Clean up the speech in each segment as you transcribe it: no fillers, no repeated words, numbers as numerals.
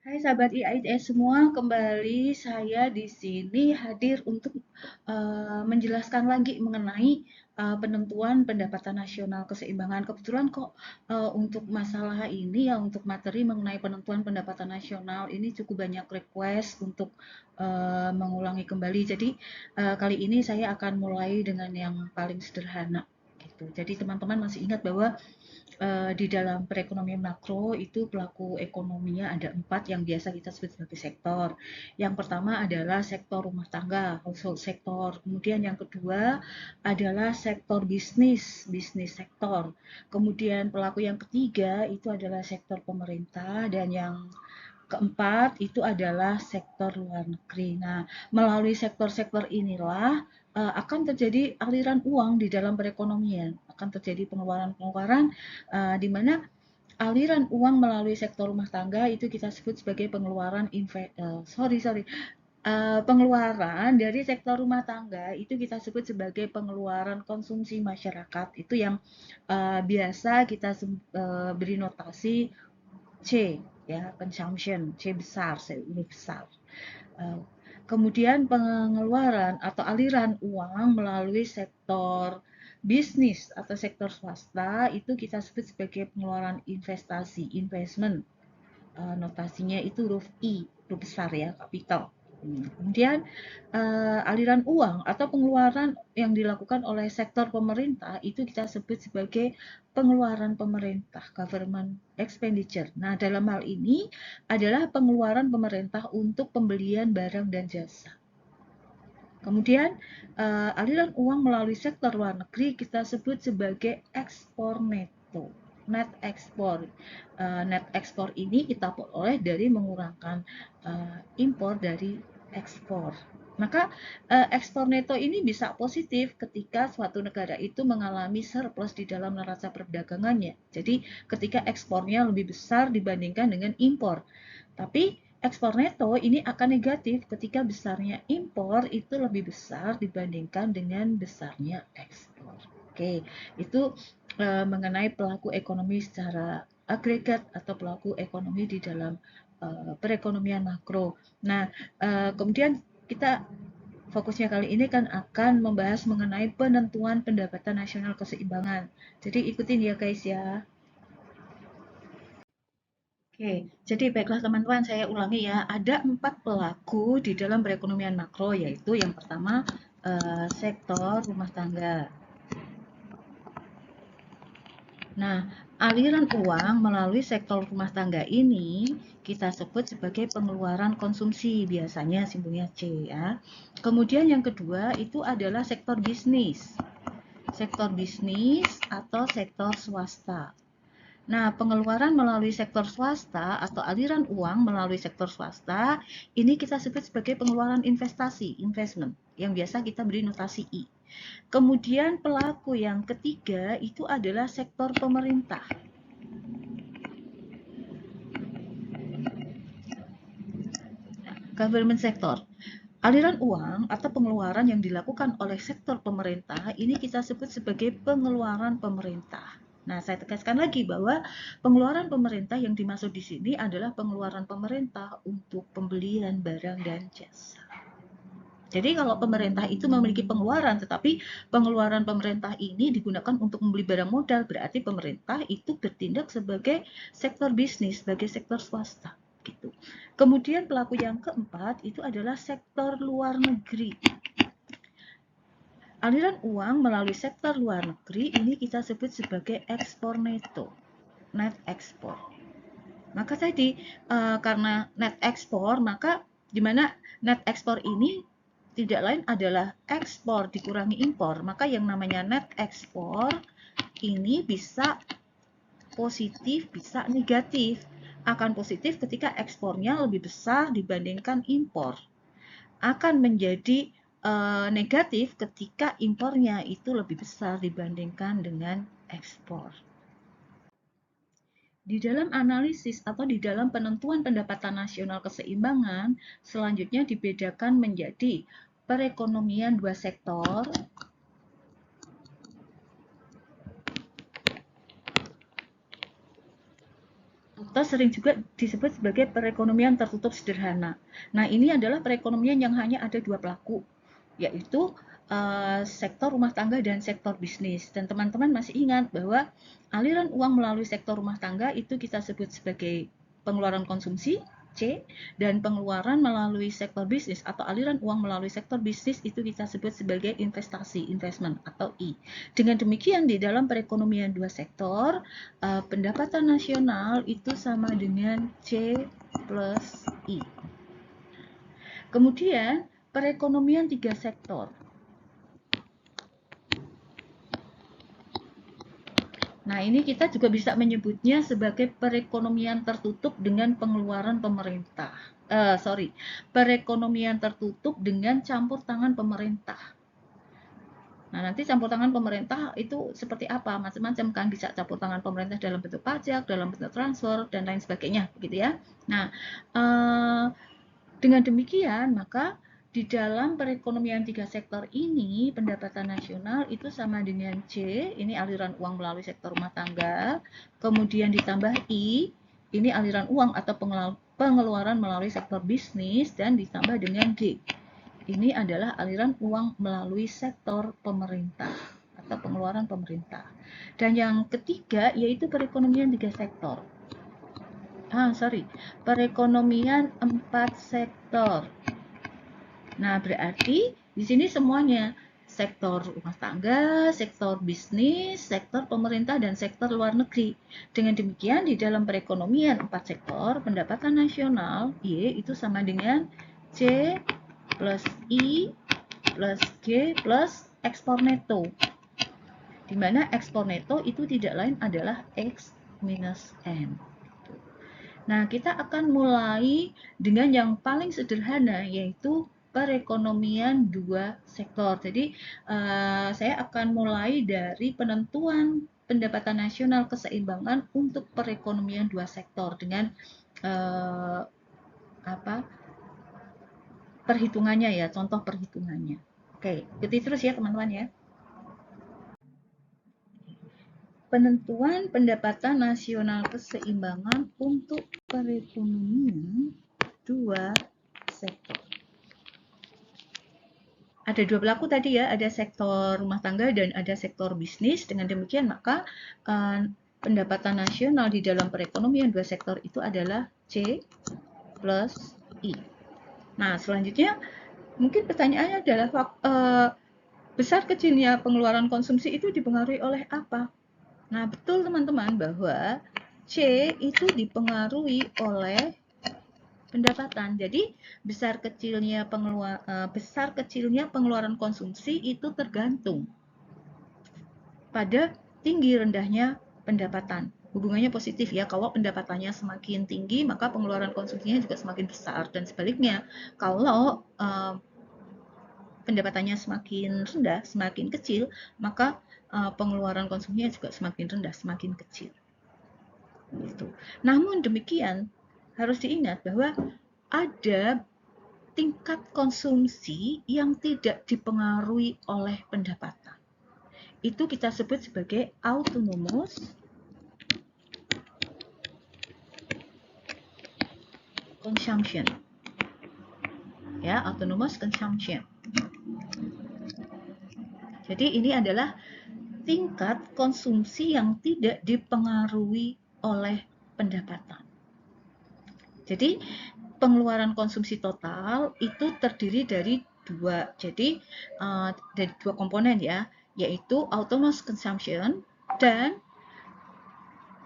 Hai sahabat IAIS semua, kembali saya di sini hadir untuk menjelaskan lagi mengenai penentuan pendapatan nasional keseimbangan. Kebetulan kok untuk masalah ini ya, untuk materi mengenai penentuan pendapatan nasional ini cukup banyak request untuk mengulangi kembali. Jadi kali ini saya akan mulai dengan yang paling sederhana gitu. Jadi teman-teman masih ingat bahwa di dalam perekonomian makro itu pelaku ekonominya ada 4 yang biasa kita sebut sebagai sektor. Yang pertama adalah sektor rumah tangga, household sektor. Kemudian yang kedua adalah sektor bisnis, bisnis sektor. Kemudian pelaku yang ketiga itu adalah sektor pemerintah dan yang keempat itu adalah sektor luar negeri. Nah, melalui sektor-sektor inilah akan terjadi aliran uang di dalam perekonomian, akan terjadi pengeluaran-pengeluaran di mana aliran uang melalui sektor rumah tangga itu kita sebut sebagai pengeluaran pengeluaran dari sektor rumah tangga itu kita sebut sebagai pengeluaran konsumsi masyarakat. Itu yang biasa kita beri notasi C, ya, consumption, C besar, C huruf besar. Uh, Kemudian pengeluaran atau aliran uang melalui sektor bisnis atau sektor swasta itu kita sebut sebagai pengeluaran investasi, investment. Notasinya itu huruf I, huruf besar ya, kapital. Kemudian aliran uang atau pengeluaran yang dilakukan oleh sektor pemerintah itu kita sebut sebagai pengeluaran pemerintah, government expenditure. Nah, dalam hal ini adalah pengeluaran pemerintah untuk pembelian barang dan jasa. Kemudian aliran uang melalui sektor luar negeri kita sebut sebagai ekspor neto, net ekspor. Net ekspor ini kita peroleh dari mengurangkan impor dari ekspor. Maka ekspor neto ini bisa positif ketika suatu negara itu mengalami surplus di dalam neraca perdagangannya. Jadi ketika ekspornya lebih besar dibandingkan dengan impor. Tapi ekspor neto ini akan negatif ketika besarnya impor itu lebih besar dibandingkan dengan besarnya ekspor. Oke, itu mengenai pelaku ekonomi secara agregat atau pelaku ekonomi di dalam perekonomian makro. Nah, kemudian kita fokusnya kali ini kan akan membahas mengenai penentuan pendapatan nasional keseimbangan. Jadi ikutin ya guys ya. Oke, jadi baiklah teman-teman, saya ulangi ya. Ada 4 pelaku di dalam perekonomian makro, yaitu yang pertama sektor rumah tangga. Nah, aliran uang melalui sektor rumah tangga ini kita sebut sebagai pengeluaran konsumsi, biasanya simbolnya C ya. Kemudian yang kedua itu adalah sektor bisnis. Sektor bisnis atau sektor swasta. Nah, pengeluaran melalui sektor swasta atau aliran uang melalui sektor swasta ini kita sebut sebagai pengeluaran investasi, investment, yang biasa kita beri notasi I. Kemudian pelaku yang ketiga itu adalah sektor pemerintah. Government sector. Aliran uang atau pengeluaran yang dilakukan oleh sektor pemerintah ini kita sebut sebagai pengeluaran pemerintah. Nah, saya tegaskan lagi bahwa pengeluaran pemerintah yang dimaksud di sini adalah pengeluaran pemerintah untuk pembelian barang dan jasa. Jadi kalau pemerintah itu memiliki pengeluaran, tetapi pengeluaran pemerintah ini digunakan untuk membeli barang modal, berarti pemerintah itu bertindak sebagai sektor bisnis, sebagai sektor swasta. Gitu. Kemudian pelaku yang keempat itu adalah sektor luar negeri. Aliran uang melalui sektor luar negeri ini kita sebut sebagai ekspor neto, net ekspor. Maka tadi karena net ekspor, maka di mana net ekspor ini tidak lain adalah ekspor dikurangi impor. Maka yang namanya net ekspor ini bisa positif, bisa negatif. Akan positif ketika ekspornya lebih besar dibandingkan impor. Akan menjadi negatif ketika impornya itu lebih besar dibandingkan dengan ekspor. Di dalam analisis atau di dalam penentuan pendapatan nasional keseimbangan, selanjutnya dibedakan menjadi perekonomian dua sektor, atau sering juga disebut sebagai perekonomian tertutup sederhana. Nah, ini adalah perekonomian yang hanya ada dua pelaku, yaitu sektor rumah tangga dan sektor bisnis. Dan teman-teman masih ingat bahwa aliran uang melalui sektor rumah tangga itu kita sebut sebagai pengeluaran konsumsi, C, dan pengeluaran melalui sektor bisnis atau aliran uang melalui sektor bisnis itu kita sebut sebagai investasi, investment atau I. Dengan demikian di dalam perekonomian dua sektor, pendapatan nasional itu sama dengan C plus I. Kemudian perekonomian tiga sektor. Nah, ini kita juga bisa menyebutnya sebagai perekonomian tertutup dengan pengeluaran pemerintah. Perekonomian tertutup dengan campur tangan pemerintah. Nah, nanti campur tangan pemerintah itu seperti apa? Macam-macam kan, bisa campur tangan pemerintah dalam bentuk pajak, dalam bentuk transfer, dan lain sebagainya, begitu ya. Nah, dengan demikian, maka di dalam perekonomian tiga sektor ini, pendapatan nasional itu sama dengan C, ini aliran uang melalui sektor rumah tangga, kemudian ditambah I, ini aliran uang atau pengeluaran melalui sektor bisnis, dan ditambah dengan D. Ini adalah aliran uang melalui sektor pemerintah atau pengeluaran pemerintah. Dan yang ketiga yaitu perekonomian tiga sektor. Perekonomian 4 sektor. Nah, berarti di sini semuanya sektor rumah tangga, sektor bisnis, sektor pemerintah, dan sektor luar negeri. Dengan demikian, di dalam perekonomian 4 sektor, pendapatan nasional Y itu sama dengan C plus I plus G plus ekspor neto. Di mana ekspor neto itu tidak lain adalah X minus N. Nah, kita akan mulai dengan yang paling sederhana, yaitu perekonomian dua sektor. Jadi, saya akan mulai dari penentuan pendapatan nasional keseimbangan untuk perekonomian dua sektor dengan perhitungannya ya, contoh perhitungannya. Oke, ikuti terus ya teman-teman ya. Penentuan pendapatan nasional keseimbangan untuk perekonomian dua sektor. Ada dua pelaku tadi ya, ada sektor rumah tangga dan ada sektor bisnis. Dengan demikian maka pendapatan nasional di dalam perekonomian dua sektor itu adalah C plus I. Nah, selanjutnya mungkin pertanyaannya adalah besar kecilnya pengeluaran konsumsi itu dipengaruhi oleh apa? Nah, betul teman-teman bahwa C itu dipengaruhi oleh pendapatan. Jadi besar kecilnya pengeluaran konsumsi itu tergantung pada tinggi rendahnya pendapatan. Hubungannya positif ya, kalau pendapatannya semakin tinggi maka pengeluaran konsumsinya juga semakin besar, dan sebaliknya kalau pendapatannya semakin rendah, semakin kecil, maka pengeluaran konsumsinya juga semakin rendah, semakin kecil. Gitu. Namun demikian harus diingat bahwa ada tingkat konsumsi yang tidak dipengaruhi oleh pendapatan. Itu kita sebut sebagai autonomous consumption. Ya, autonomous consumption. Jadi ini adalah tingkat konsumsi yang tidak dipengaruhi oleh pendapatan. Jadi pengeluaran konsumsi total itu terdiri dari dua. Jadi dari dua komponen ya, yaitu autonomous consumption dan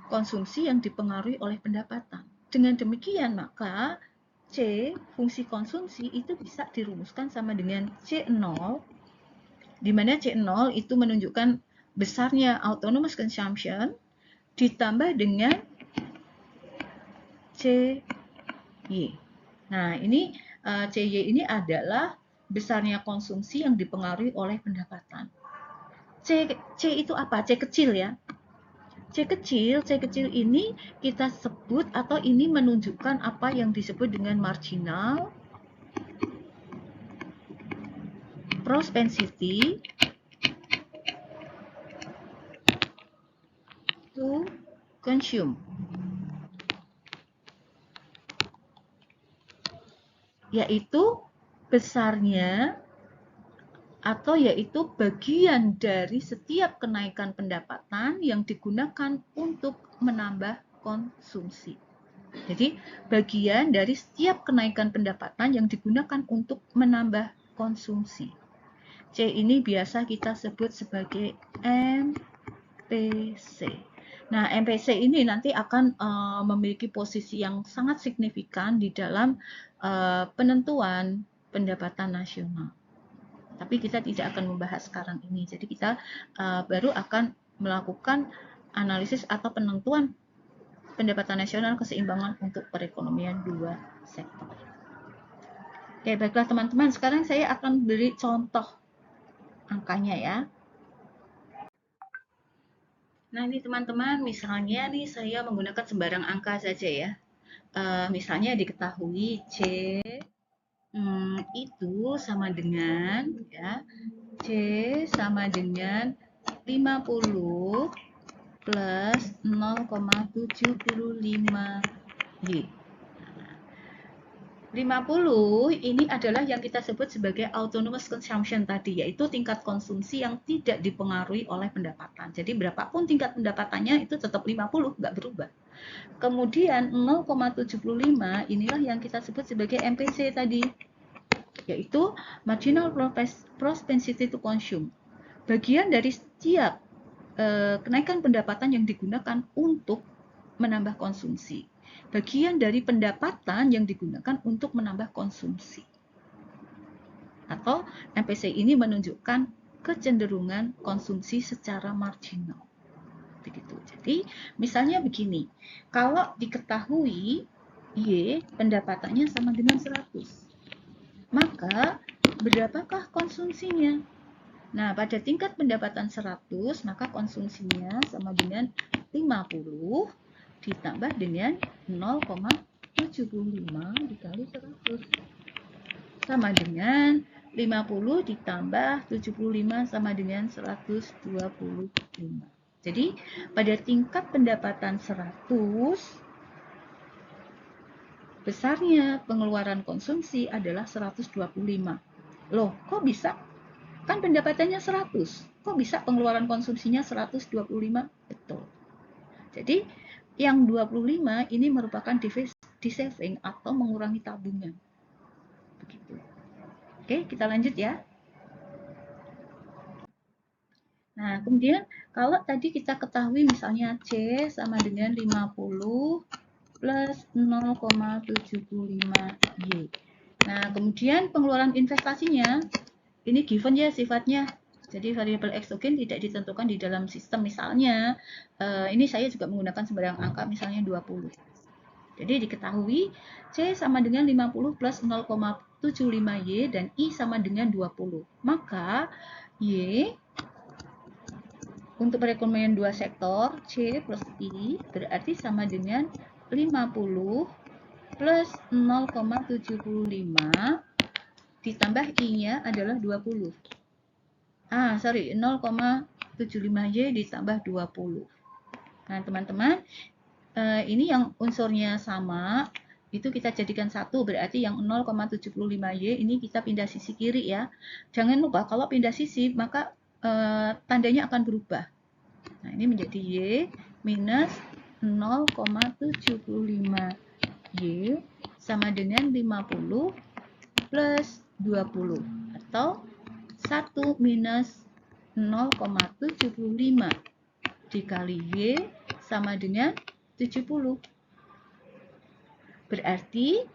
konsumsi yang dipengaruhi oleh pendapatan. Dengan demikian maka C, fungsi konsumsi itu bisa dirumuskan sama dengan C0, di mana C0 itu menunjukkan besarnya autonomous consumption ditambah dengan CY. Nah, ini CY ini adalah besarnya konsumsi yang dipengaruhi oleh pendapatan. C itu apa? C kecil ya. C kecil ini kita sebut atau ini menunjukkan apa yang disebut dengan marginal propensity to consume. yaitu besarnya atau yaitu bagian dari setiap kenaikan pendapatan yang digunakan untuk menambah konsumsi. Jadi, bagian dari setiap kenaikan pendapatan yang digunakan untuk menambah konsumsi. C ini biasa kita sebut sebagai MPC. Nah, MPC ini nanti akan memiliki posisi yang sangat signifikan di dalam penentuan pendapatan nasional. Tapi kita tidak akan membahas sekarang ini. Jadi kita baru akan melakukan analisis atau penentuan pendapatan nasional keseimbangan untuk perekonomian dua sektor. Oke, baiklah teman-teman. Sekarang saya akan beri contoh angkanya ya. Nah, ini teman-teman, misalnya nih saya menggunakan sembarang angka saja ya. Misalnya diketahui C itu sama dengan ya, C sama dengan 50 plus 0,75 Y. 50 ini adalah yang kita sebut sebagai autonomous consumption tadi, yaitu tingkat konsumsi yang tidak dipengaruhi oleh pendapatan. Jadi berapapun tingkat pendapatannya itu tetap 50, nggak berubah. Kemudian 0,75 inilah yang kita sebut sebagai MPC tadi, yaitu marginal propensity to consume. Bagian dari setiap kenaikan pendapatan yang digunakan untuk menambah konsumsi. Bagian dari pendapatan yang digunakan untuk menambah konsumsi. Atau MPC ini menunjukkan kecenderungan konsumsi secara marginal. Begitu. Jadi, misalnya begini. Kalau diketahui Y pendapatannya sama dengan 100. Maka berapakah konsumsinya? Nah, pada tingkat pendapatan 100, maka konsumsinya sama dengan 50 ditambah dengan 0,75 dikali 100. Sama dengan 50 ditambah 75 sama dengan 125. Jadi, pada tingkat pendapatan 100, besarnya pengeluaran konsumsi adalah 125. Loh, kok bisa? Kan pendapatannya 100. Kok bisa pengeluaran konsumsinya 125? Betul. Jadi, yang 25 ini merupakan saving atau mengurangi tabungan. Begitu. Oke, kita lanjut ya. Nah, kemudian kalau tadi kita ketahui misalnya C sama dengan 50 plus 0,75 Y. Nah, kemudian pengeluaran investasinya, ini given ya sifatnya. Jadi variabel eksogen tidak ditentukan di dalam sistem. Misalnya, ini saya juga menggunakan sembarang angka, misalnya 20. Jadi diketahui C sama dengan 50 plus 0,75 Y dan I sama dengan 20. Maka Y untuk perekonomian dua sektor, C plus I berarti sama dengan 50 plus 0,75 ditambah I-nya adalah 20. 0,75Y ditambah 20. Nah, teman-teman, ini yang unsurnya sama, itu kita jadikan satu, berarti yang 0,75Y ini kita pindah sisi kiri ya. Jangan lupa, kalau pindah sisi, maka tandanya akan berubah. Nah, ini menjadi Y minus 0,75Y sama dengan 50 plus 20 atau 1 minus 0,75 dikali Y sama dengan 70. Berarti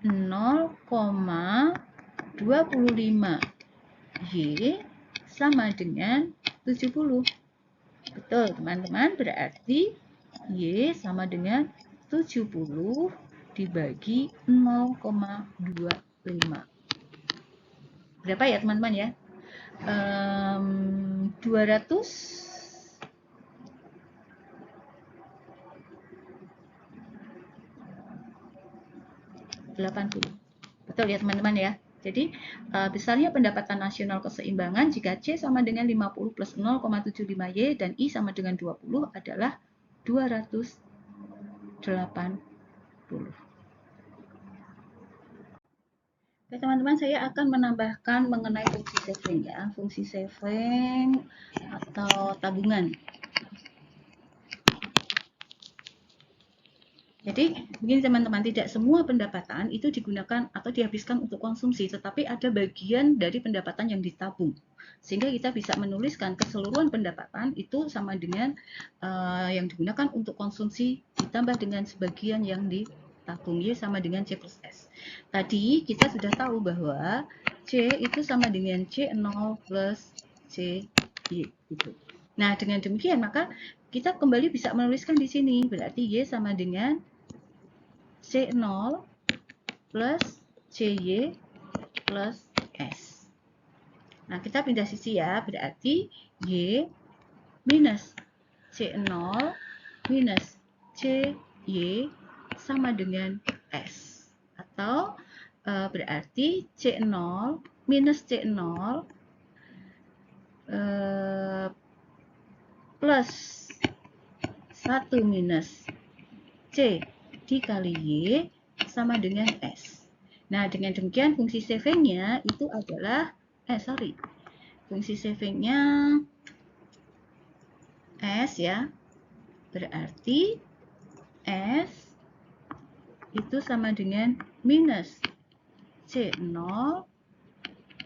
0,25 Y sama dengan 70. Betul, teman-teman. Berarti Y sama dengan 70 dibagi 0,25. Berapa ya, teman-teman ya? 280. Betul ya, teman-teman ya? Jadi, besarnya pendapatan nasional keseimbangan jika C sama dengan 50 plus 0,75Y dan I sama dengan 20 adalah 280. Oke, teman-teman, saya akan menambahkan mengenai fungsi saving ya, fungsi saving atau tabungan. Jadi, begini teman-teman, tidak semua pendapatan itu digunakan atau dihabiskan untuk konsumsi, tetapi ada bagian dari pendapatan yang ditabung. Sehingga kita bisa menuliskan keseluruhan pendapatan itu sama dengan yang digunakan untuk konsumsi ditambah dengan sebagian yang ditabung, Y sama dengan C plus S. Tadi kita sudah tahu bahwa C itu sama dengan C0 plus C Y gitu. Nah, dengan demikian maka kita kembali bisa menuliskan di sini, berarti Y sama dengan C0 plus CY plus S. Nah, kita pindah sisi ya, berarti Y minus C0 minus CY sama dengan S. Atau berarti C0 minus C0 plus 1 minus C dikali Y sama dengan S. Nah, dengan demikian fungsi savingnya itu adalah, fungsi savingnya S ya, berarti S itu sama dengan minus C0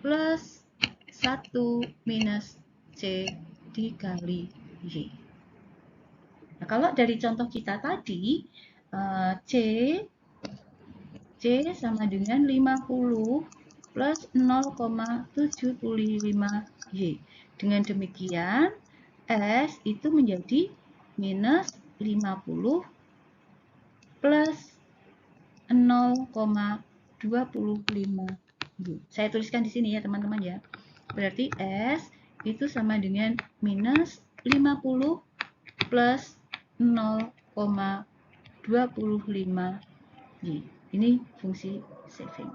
plus 1 minus C dikali Y. Nah, kalau dari contoh kita tadi, C sama dengan 50 plus 0,75 Y. Dengan demikian, S itu menjadi minus 50 plus 0,25 Y. Saya tuliskan di sini ya teman-teman ya. Berarti S itu sama dengan minus 50 plus 0,25 Y. Ini fungsi saving.